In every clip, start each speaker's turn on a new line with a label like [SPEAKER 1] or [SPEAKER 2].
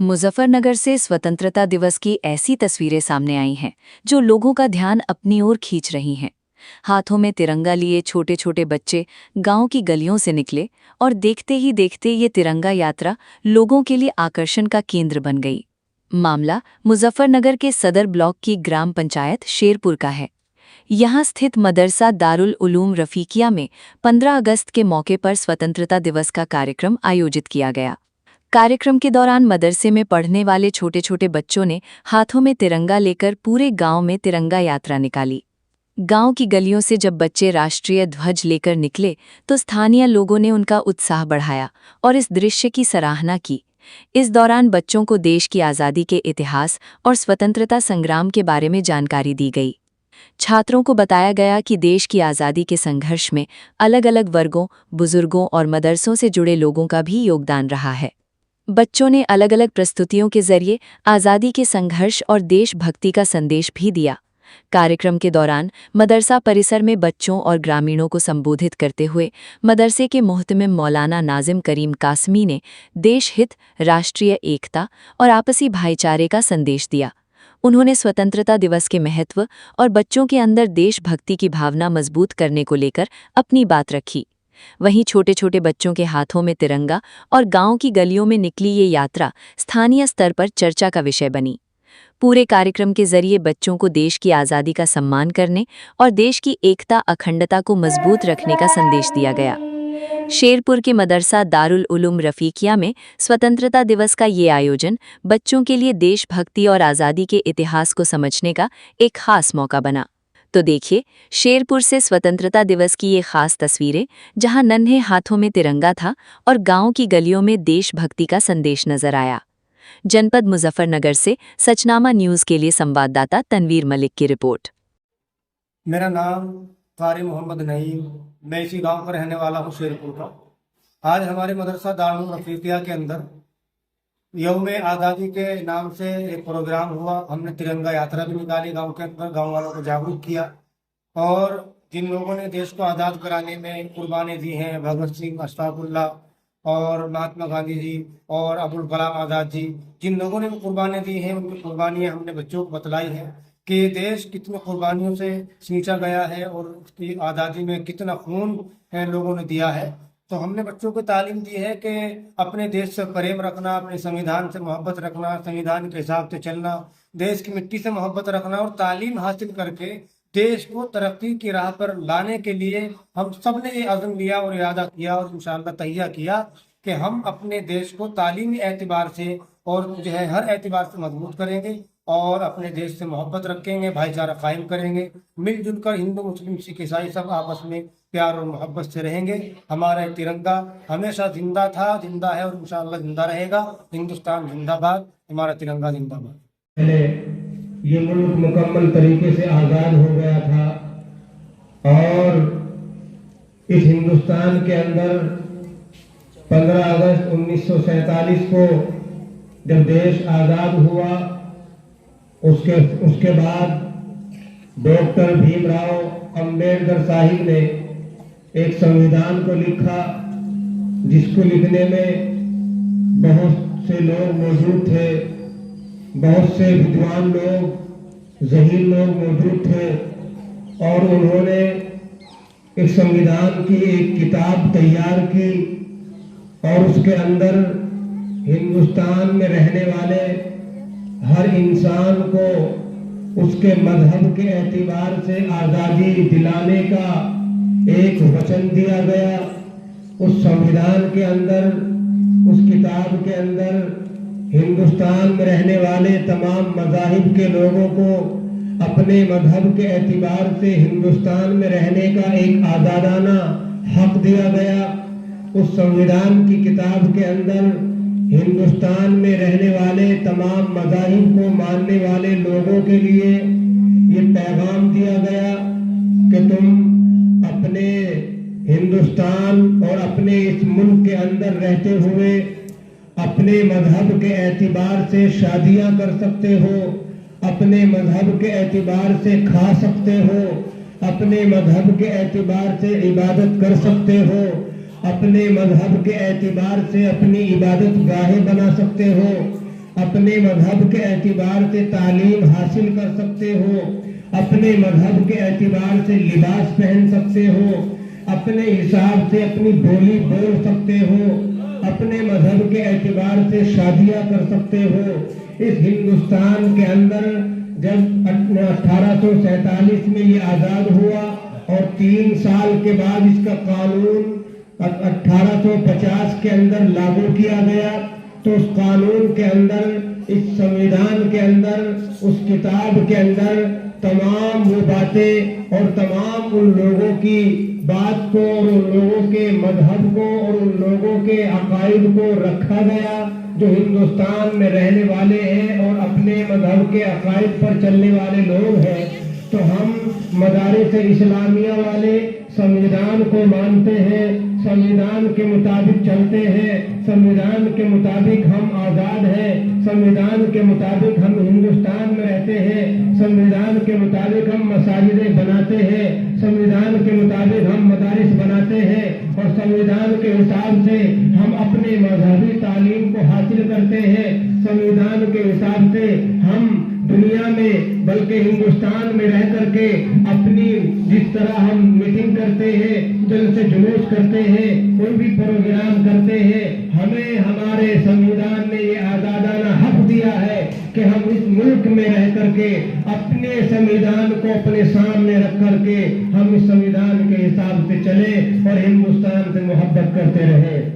[SPEAKER 1] मुजफ्फरनगर से स्वतंत्रता दिवस की ऐसी तस्वीरें सामने आई हैं जो लोगों का ध्यान अपनी ओर खींच रही हैं। हाथों में तिरंगा लिए छोटे छोटे बच्चे गांव की गलियों से निकले और देखते ही देखते ये तिरंगा यात्रा लोगों के लिए आकर्षण का केंद्र बन गई। मामला मुजफ्फरनगर के सदर ब्लॉक की ग्राम पंचायत शेरपुर का है। यहाँ स्थित मदरसा दारुल उलूम रफीकिया में 15 अगस्त के मौके पर स्वतंत्रता दिवस का कार्यक्रम आयोजित किया गया। कार्यक्रम के दौरान मदरसे में पढ़ने वाले छोटे छोटे बच्चों ने हाथों में तिरंगा लेकर पूरे गांव में तिरंगा यात्रा निकाली। गांव की गलियों से जब बच्चे राष्ट्रीय ध्वज लेकर निकले तो स्थानीय लोगों ने उनका उत्साह बढ़ाया और इस दृश्य की सराहना की। इस दौरान बच्चों को देश की आज़ादी के इतिहास और स्वतंत्रता संग्राम के बारे में जानकारी दी गई। छात्रों को बताया गया कि देश की आज़ादी के संघर्ष में अलग अलग वर्गों, बुजुर्गों और मदरसों से जुड़े लोगों का भी योगदान रहा है। बच्चों ने अलग अलग प्रस्तुतियों के जरिए आज़ादी के संघर्ष और देशभक्ति का संदेश भी दिया। कार्यक्रम के दौरान मदरसा परिसर में बच्चों और ग्रामीणों को संबोधित करते हुए मदरसे के मोहतमिम मौलाना नाजिम करीम कासमी ने देश हित, राष्ट्रीय एकता और आपसी भाईचारे का संदेश दिया। उन्होंने स्वतंत्रता दिवस के महत्व और बच्चों के अंदर देशभक्ति की भावना मजबूत करने को लेकर अपनी बात रखी। वहीं छोटे छोटे बच्चों के हाथों में तिरंगा और गांव की गलियों में निकली ये यात्रा स्थानीय स्तर पर चर्चा का विषय बनी। पूरे कार्यक्रम के जरिए बच्चों को देश की आज़ादी का सम्मान करने और देश की एकता, अखंडता को मजबूत रखने का संदेश दिया गया। शेरपुर के मदरसा दारुल उलूम रफीकिया में स्वतंत्रता दिवस का ये आयोजन बच्चों के लिए देशभक्ति और आज़ादी के इतिहास को समझने का एक खास मौका बना। तो देखिए शेरपुर से स्वतंत्रता दिवस की ये खास तस्वीरें, जहां नन्हे हाथों में तिरंगा था और गांव की गलियों में देशभक्ति का संदेश नजर आया। जनपद मुजफ्फरनगर से सचनामा न्यूज़ के लिए संवाददाता तनवीर मलिक की रिपोर्ट।
[SPEAKER 2] मेरा नाम कारी मोहम्मद नईम, मैं इसी गांव का रहने वाला हूं, शेरपुर का। आज हमारे मदरसा दारुल रफीकिया के अंदर यौम आज़ादी के नाम से एक प्रोग्राम हुआ। हमने तिरंगा यात्रा भी निकाली गांव के अंदर, गांव वालों को जागरूक किया। और जिन लोगों ने देश को आज़ाद कराने में कुर्बानी दी हैं, भगत सिंह, अशफाकुल्लाह और महात्मा गांधी जी और अबुल कलाम आज़ाद जी, जिन लोगों ने कुर्बानी दी हैं, उनकी कुर्बानियाँ हमने बच्चों को बतलाई हैं कि देश कितनी कुर्बानियों से सींचा गया है और उसकी आज़ादी में कितना खून लोगों ने दिया है। तो हमने बच्चों को तालीम दी है कि अपने देश से प्रेम रखना, अपने संविधान से मोहब्बत रखना, संविधान के हिसाब से चलना, देश की मिट्टी से मोहब्बत रखना और तालीम हासिल करके देश को तरक्की की राह पर लाने के लिए हम सब ने ये अज़्म लिया और इरादा किया और इंशाअल्लाह तहिया किया कि हम अपने देश को तालीमी एतबार से और जो है हर एतबार से मजबूत करेंगे और अपने देश से मोहब्बत रखेंगे, भाईचारा कायम करेंगे। मिलजुल कर हिंदू, मुस्लिम, सिख, ईसाई सब आपस में प्यार और मोहब्बत से रहेंगे। हमारा तिरंगा हमेशा जिंदा था, जिंदा है और इंशाअल्लाह जिंदा रहेगा। हिंदुस्तान जिंदाबाद, हमारा तिरंगा जिंदाबाद।
[SPEAKER 3] पहले ये मुल्क मुकम्मल तरीके से आज़ाद हो गया था और इस हिंदुस्तान के अंदर 15 अगस्त 1947 को जब देश आज़ाद हुआ, उसके बाद डॉक्टर भीमराव अंबेडकर साहिब ने एक संविधान को लिखा, जिसको लिखने में बहुत से लोग मौजूद थे, बहुत से विद्वान लोग, ज़हीन लोग मौजूद थे और उन्होंने एक संविधान की एक किताब तैयार की और उसके अंदर हिंदुस्तान में रहने वाले हर इंसान को उसके मजहब के एतबार से आज़ादी दिलाने का एक वचन दिया गया। उस संविधान के अंदर, उस किताब के अंदर हिंदुस्तान में रहने वाले तमाम मज़ाहिब के लोगों को अपने मजहब के एतबार से हिंदुस्तान में रहने का एक आज़ादाना हक दिया गया। उस संविधान की किताब के अंदर हिंदुस्तान में रहने वाले तमाम मज़ाहिब को मानने वाले लोगों के लिए ये पैगाम दिया गया कि तुम अपने हिंदुस्तान और अपने इस मुल्क के अंदर रहते हुए अपने मजहब के एतबार से शादियां कर सकते हो, अपने मजहब के एतबार से खा सकते हो, अपने मजहब के एतबार से इबादत कर सकते हो, अपने मजहब के एतबार से अपनी इबादत गाहें बना सकते हो। اپنے مذہب کے اعتبار سے تعلیم حاصل کر سکتے ہو، اپنے مذہب کے اعتبار سے لباس پہن سکتے ہو، اپنے حساب سے اپنی بولی بول سکتے ہو، اپنے مذہب کے اعتبار سے شادیاں کر سکتے ہو۔ اس ہندوستان کے اندر جب 1847 میں یہ آزاد ہوا اور 3 سال کے بعد اس کا قانون 1850 کے اندر لاگو کیا گیا، تو اس قانون کے اندر، اس سنویدھان کے اندر، اس کتاب کے اندر تمام وہ باتیں اور تمام ان لوگوں کی بات کو اور ان لوگوں کے مذہب کو اور ان لوگوں کے عقائد کو رکھا گیا جو ہندوستان میں رہنے والے ہیں اور اپنے مذہب کے عقائد پر چلنے والے لوگ ہیں۔ تو ہم مدارس اسلامیہ والے سنویدھان کو مانتے ہیں، سنویدھان کے مطابق چلتے ہیں، سنویدھان کے مطابق ہم آزاد ہیں، سنویدھان کے مطابق ہم ہندوستان میں رہتے ہیں، سنویدھان کے مطابق ہم مساجدیں بناتے ہیں، سنویدھان کے مطابق ہم مدارس بناتے ہیں، اور سنویدھان کے حساب سے ہم اپنے مذہبی تعلیم کو حاصل کرتے ہیں، سنویدھان کے حساب سے ہم دنیا میں بلکہ ہندوستان میں رہ کر کے اپنی جس طرح ہم میٹنگ کرتے ہیں، جلسے جلوس کرتے ہیں، کوئی بھی پروگرام کرتے ہیں، ہمیں ہمارے سنویدھان نے یہ آزادانہ حق دیا ہے کہ ہم اس ملک میں رہ کر کے اپنے سنویدھان کو اپنے سامنے رکھ کر کے ہم اس سنویدھان کے حساب سے چلیں اور ہندوستان سے محبت کرتے رہیں،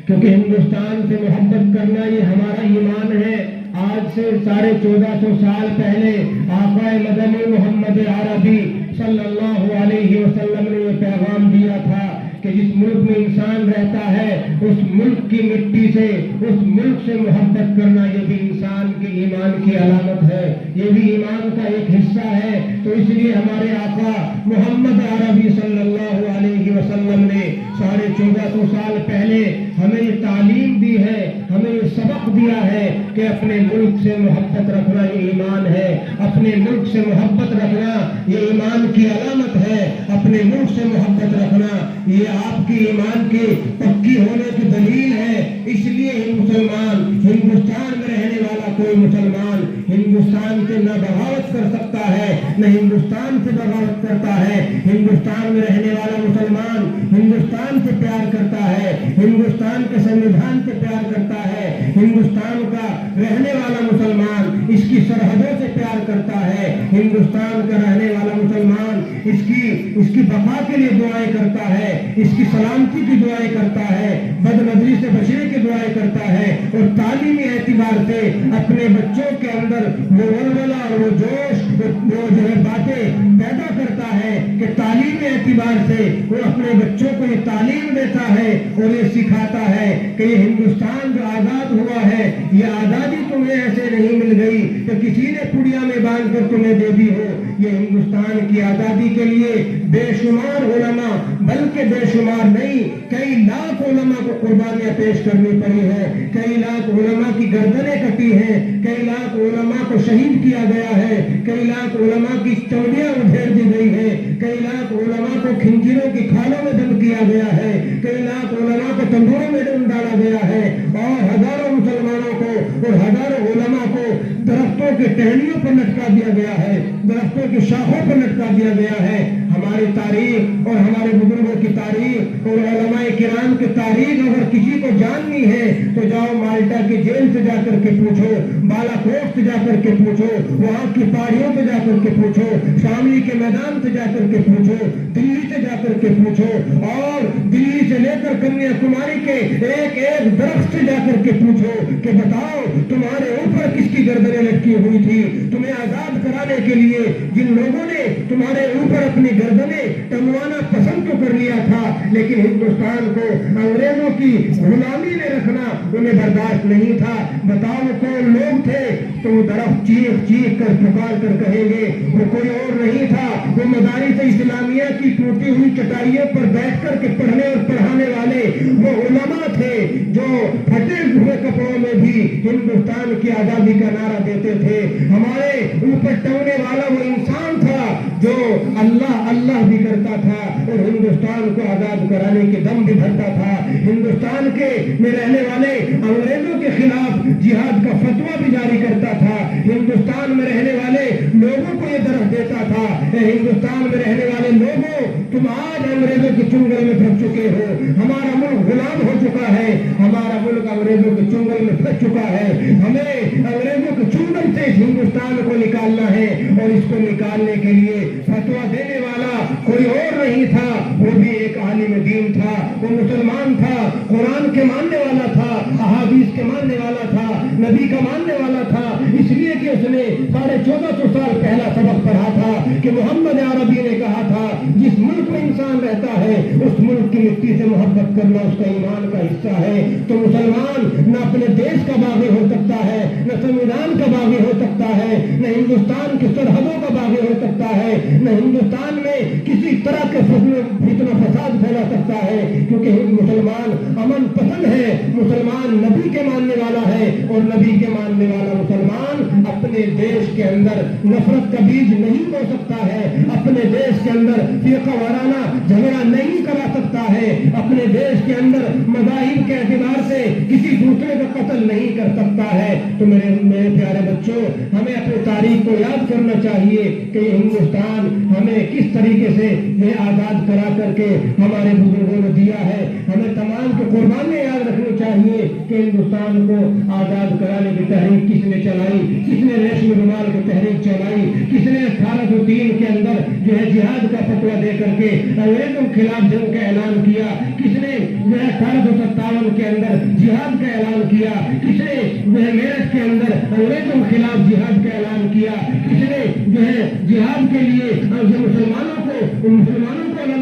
[SPEAKER 3] کیونکہ ہندوستان سے محبت کرنا یہ ہمارا ایمان ہے۔ آج سے 1450 سال پہلے آقا مدنی محمد عربی صلی اللہ علیہ وسلم نے یہ پیغام دیا تھا کہ جس ملک میں انسان رہتا ہے اس ملک کی مٹی سے، اس ملک سے محبت کرنا یہ بھی انسان کے ایمان کی علامت ہے، یہ بھی ایمان کا ایک حصہ ہے۔ تو اس لیے ہمارے آقا محمد عربی صلی اللہ علیہ وسلم نے 1450 سال پہلے ہمیں یہ تعلیم دی ہے، ہمیں یہ سبق دیا ہے کہ اپنے ملک سے محبت رکھنا یہ ایمان ہے، اپنے ملک سے محبت رکھنا یہ ایمان کی علامت ہے، اپنے ملک سے محبت رکھنا یہ آپ کی ایمان کی پکی ہونے کی دلیل ہے۔ اس لیے مسلمان، ہندوستان میں رہنے والا کوئی مسلمان ہندوستان سے نہ بغاوت کر سکتا ہے، نہ ہندوستان سے بغاوت کرتا ہے۔ ہندوستان میں رہنے والا مسلمان ہندوستان سے پیار کرتا ہے، ہندوستان کے سنویدھان سے پیار کرتا ہے، ہندوستان کا رہنے والا مسلمان اس کی سرحدوں سے پیار کرتا ہے، ہندوستان کا رہنے والا مسلمان اس کی بقا کے لیے دعائیں کرتا ہے، اس کی سلامتی کی دعائیں کرتا ہے، بدنظری سے بچنے کی دعائیں کرتا ہے، اور تعلیمی اعتبار سے اپنے بچوں کے اندر وہ ولولہ اور وہ جوش، وہ جو ہے باتیں پیدا کرتا ہے کہ تعلیمی اعتبار سے وہ اپنے بچوں کو یہ تعلیم دیتا ہے اور یہ سکھاتا ہے کہ یہ ہندوستان جو آزاد ہوا ہے یہ آزادی تمہیں ایسے نہیں مل گئی کہ کسی نے پڑیا میں باندھ کر تمہیں دے دی ہو، یہ ہندوستان کی آزادی کے لیے بے شمار علماء، بلکہ بے شمار نہیں کئی لاکھ علماء کو قربانیاں پیش کرنی پڑی ہے، کئی لاکھ علماء کی گردنیں کٹی ہیں، کئی لاکھ علماء کو شہید کیا گیا ہے، کئی لاکھ علماء کی چوڑیاں ادھیڑ دی گئی ہیں، کئی لاکھ علماء کو کھنجروں کی کھالوں میں دم کیا گیا ہے، کئی لاکھ علماء کو تندوروں میں دم ڈالا گیا ہے، اور ہزاروں مسلمانوں کو اور ہزاروں علماء کو درختوں کے ٹہنیوں پر لٹکا دیا گیا ہے، درختوں کی شاخوں پر لٹکا دیا گیا ہے۔ ہماری تاریخ اور ہمارے بزرگوں کی تاریخ اور علماء کرام کی تاریخ اگر کسی کو جاننی ہے تو جاؤ مالٹا کی جیل سے جا کر کے پوچھو، بالا کوٹ سے جا کر کے پوچھو، وہاں کی پہاڑیوں پہ جا کر کے پوچھو، شاملی کے میدان سے جا کر کے پوچھو، دلی سے جا کر کے پوچھو، اور دلی سے لے کر کنیا کماری کے ایک ایک درخت سے جا کر کے پوچھو کہ بتاؤ تمہارے اوپر کس کی گردنیں لٹکی ہوئی تھی، تمہیں آزاد کرانے کے لیے جن لوگوں نے تمہارے اوپر اپنی گردنیں ٹنگوانا پسند تو کر لیا تھا، لیکن ہندوستان کو انگریزوں کی غلامی میں رکھنا انہیں برداشت نہیں تھا۔ بتاؤ وہ کون لوگ تھے؟ تو وہ درخت چیخ چیخ کر پکار کر کہیں گے وہ کوئی اور نہیں تھا، وہ مدارس اسلامیہ کی ٹوٹی ہوئی چٹائیوں پر بیٹھ کر کے پڑھنے اور پڑھانے والے وہ علماء تھے جو پھٹے ہوئے کپڑوں میں بھی ہندوستان کی آزادی کا نعرہ دیتے تھے۔ ہمارے اوپر ٹنگنے والا وہ انسان تھا जो अल्लाह अल्लाह भी करता था और हिंदुस्तान को आजाद कराने के दम भी भरता था, हिंदुस्तान के में रहने वाले अंग्रेजों के खिलाफ जिहाद का फतवा भी जारी करता था, हिंदुस्तान में रहने वाले लोगों को ये दरख्त देता था, हिंदुस्तान में रहने वाले लोगों, तुम आज अंग्रेजों के चुंगल में फंस चुके हो, हमारा मुल्क गुलाम हो चुका है, हमारा मुल्क अंग्रेजों के चुंगल में फंस चुका है, हमें अंग्रेजों के चुंगल से हिंदुस्तान को निकालना है। और इसको निकालने के लिए फतवा देने वाला कोई और नहीं था, वो भी एक आलिम दीन था, वो मुसलमान था, कुरान के मानने वाला था, अहादीस के मानने वाला था, नबी का मानने वाला था, इसलिए कि उसने 1450 साल पहला सबक पढ़ा था कि मोहम्मद अरबी ने कहा था जिस मुल्क में इंसान रहता है उस मुल्क की मिट्टी से मोहब्बत करना उसका ईमान का हिस्सा है। तो मुसलमान न अपने देश का बागी हो सकता है, न संविधान का बागी हो सकता है, न हिंदुस्तान की सरहदों का बागी हो सकता है, न हिंदुस्तान में किसी तरह के फितना फसाद फैला सकता है, क्योंकि मुसलमान अमन पसंद है, मुसलमान नबी के मानने वाला है और नबी के मानने वाला मुसलमान अपने देश के अंदर नफरत का बीज नहीं बो सकता है, अपने देश के अंदर फिरका वाराना झगड़ा नहीं करा सकता है, अपने देश के अंदर मज़ाहिब के एतबार से किसी दूसरे का कत्ल नहीं कर सकता है। तो मेरे प्यारे बच्चों, हमें अपनी तारीख को याद करना चाहिए कि हिंदुस्तान हमें किस तरीके से ये आज़ाद करा करके हमारे बुजुर्गों ने दिया है। हमें तमाम की कुर्बानियां याद रखनी चाहिए कि हिंदुस्तान को आज़ाद कराने की तहरीक किसने चलाई, किसने रेशमी रुमाल की तहरीक चलाई, किसने 1803 के अंदर जो है जिहाद का फतवा दे करके अंग्रेजों के खिलाफ जंग का ऐलान किया, किसने 1857 के अंदर जिहाद का ऐलान किया, किसने मेरठ के अंदर अंग्रेजों के खिलाफ जिहाद का ऐलान किया, किसने जो है जिहाद के लिए मुसलमानों को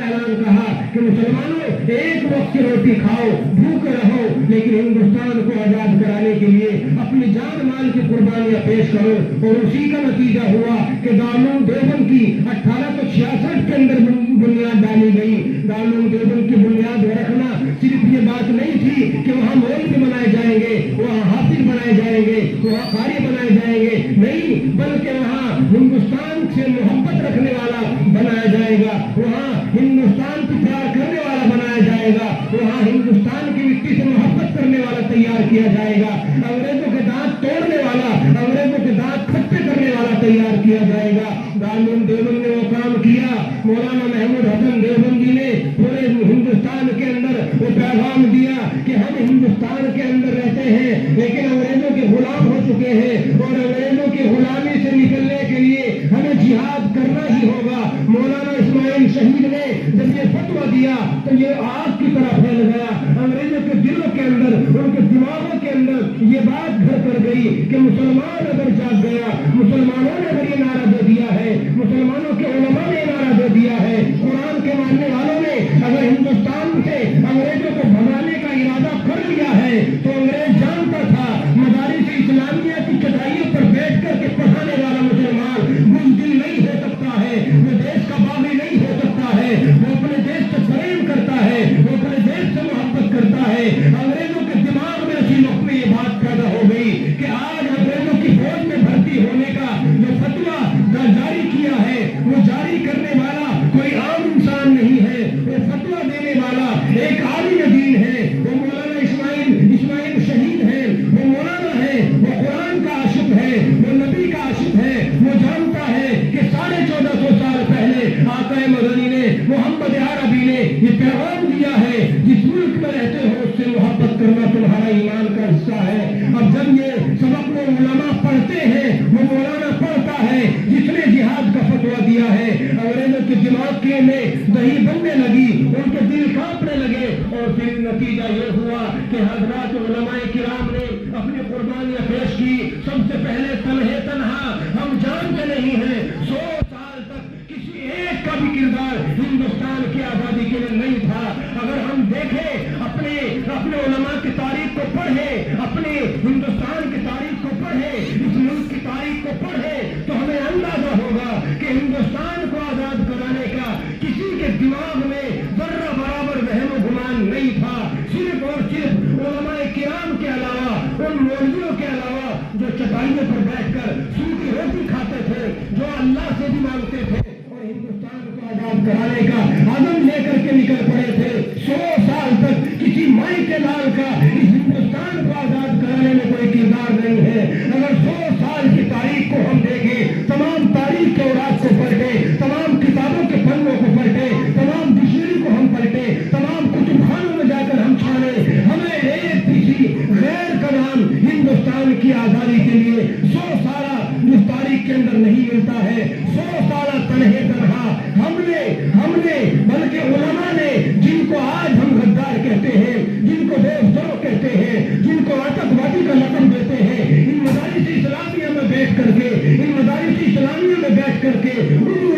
[SPEAKER 3] ऐलान कहा कि मुसलमानों एक वक्त की रोटी खाओ, भूखे रहो, लेकिन हिंदुस्तान को आजाद कराने के लिए अपनी जान माल की कुर्बानियां पेश करो। और उसी का नतीजा हुआ कि दारुल देवबंद की 1866 के अंदर बुनियाद डाली गई। दारुल देवबंद की बुनियाद रखना सिर्फ ये बात नहीं थी कि वहाँ मौलवी बनाए जाएंगे, वहाँ हाफिज बनाए जाएंगे, वहाँ कारी बनाए जाएंगे, नहीं, बल्कि वहाँ हिंदुस्तान से मोहब्बत रखने वाला बनाया जाएगा, वहाँ हिंदुस्तान को प्यार करने वाला बनाया जाएगा, वहाँ हिंदुस्तान की मिट्टी से मोहब्बत करने वाला तैयार किया जाएगा, अंग्रेजों के दांत तोड़ने वाला, अंग्रेजों के दांत खट्टे करने वाला तैयार किया जाएगा। दारुल देवबंद ने वो काम किया। मौलाना महमूद हसन देवबंदी ने पूरे हिंदुस्तान के अंदर वो पैगाम दिया कि हम हिंदुस्तान के अंदर रहते हैं लेकिन अंग्रेजों के गुलाम हो चुके हैं और अंग्रेजों की गुलामी से निकलने के लिए हमें जिहाद करना ही होगा। मौलाना इस्माइल शहीद ने जब ये फतवा दिया तो ये आग की तरह फैल गया, अंग्रेजों के दिलों के अंदर, उनके दिमागों के अंदर ये बात घर कर गई कि मुसलमान अगर जाग गया, मुसलमानों ने अगर ये नारा दे दिया है, मुसलमानों के उलमा ने नारा दे दिया है, कुरान के मानने वालों ने अगर हिंदुस्तान से अंग्रेजों को भगाने का इरादा कर लिया है, तो अंग्रेज जानता था मदारिस इस्लामिया की चटाइयों पर बैठ करके पढ़ाने वाला मुसलमान बुज़दिल नहीं हो सकता है, वो देश का बागी नहीं हो सकता है, वो अपने देश से प्रेम करता है, वो अपने देश से मोहब्बत करता है। अंग्रेजों के दिमाग में उसी वक्त में ये बात पैदा हो गई कि आज अंग्रेजों की फौज में भर्ती होने का जो फतवा जारी किया है, वो जारी करने वाला कोई आम इंसान नहीं है, वो फतवा देने वाला एक आलिम दीन है, वो मौलाना इस्माइल शहीद है, वो मौलाना है, वो कुरान का आशिक है, वो नबी का आशिक है, वो जानता है कि 1450 साल पहले आका मदनी ने, मोहम्मद अरबी ने ये पैगाम दिया है, जिस मुल्क में रहते हो उससे मोहब्बत करना तुम्हारा ईमान का हिस्सा है। अब जब ये सबक वो उलमा पढ़ते हैं, वो मौलाना पढ़ता है जिसने जिहाद का फतवा दिया है, अंग्रेजों के दिमाग के में दही बनने लगी, उनके दिल कांपने लगे और फिर नतीजा ये हुआ कि हजरत उलमाए किराम ने अपनी कुर्बानियां पेश की। सबसे पहले तन्हा हम जानते नहीं हैं 100 साल तक किसी एक का भी किरदार हिंदुस्तान की आजादी के लिए नहीं था। अगर हम देखें अपने उलमा की तारीख को पढ़े, अपने हिंदुस्तान की तारीख को पढ़े, इस मुल्क की तारीख को पढ़े, तो हमें अंदाजा होगा कि हिंदुस्तान को आजाद कराने का किसी के दिमाग में जर्रा बराबर वहम गुमान नहीं था। सिर्फ और सिर्फ उलमाए किराम के अलावा, उन मौलवियों के अलावा जो चटाइयों पर बैठकर सूखी रोटी खाते थे, जो अल्लाह से भी मांगते थे और आज़ाद कराने का आज़म लेकर के निकल पड़े थे। 100 साल तक किसी माई के लाल का इस हिंदुस्तान को आज़ाद कराने में कोई किरदार नहीं है। अगर 100 साल की तारीख को हम देखें, तमाम तारीख के औरात को पलटे, तमाम किताबों के पन्नों को पलटे, तमाम डिक्शनरी को हम पलटे, तमाम कुतुबखानों में जाकर हम छाने, हमें एक किसी गैर का नाम हिंदुस्तान की आज़ादी के लिए 100 साल उस तारीख के अंदर नहीं मिलता है। 100 साल तनहे तनहा हमने बल्कि उलमा ने, जिनको आज हम गद्दार कहते हैं, जिनको देशद्रोह कहते हैं, जिनको आतंकवादी का लक़ब देते हैं, इन मदारिस इस्लामिया में बैठ करके उर्दू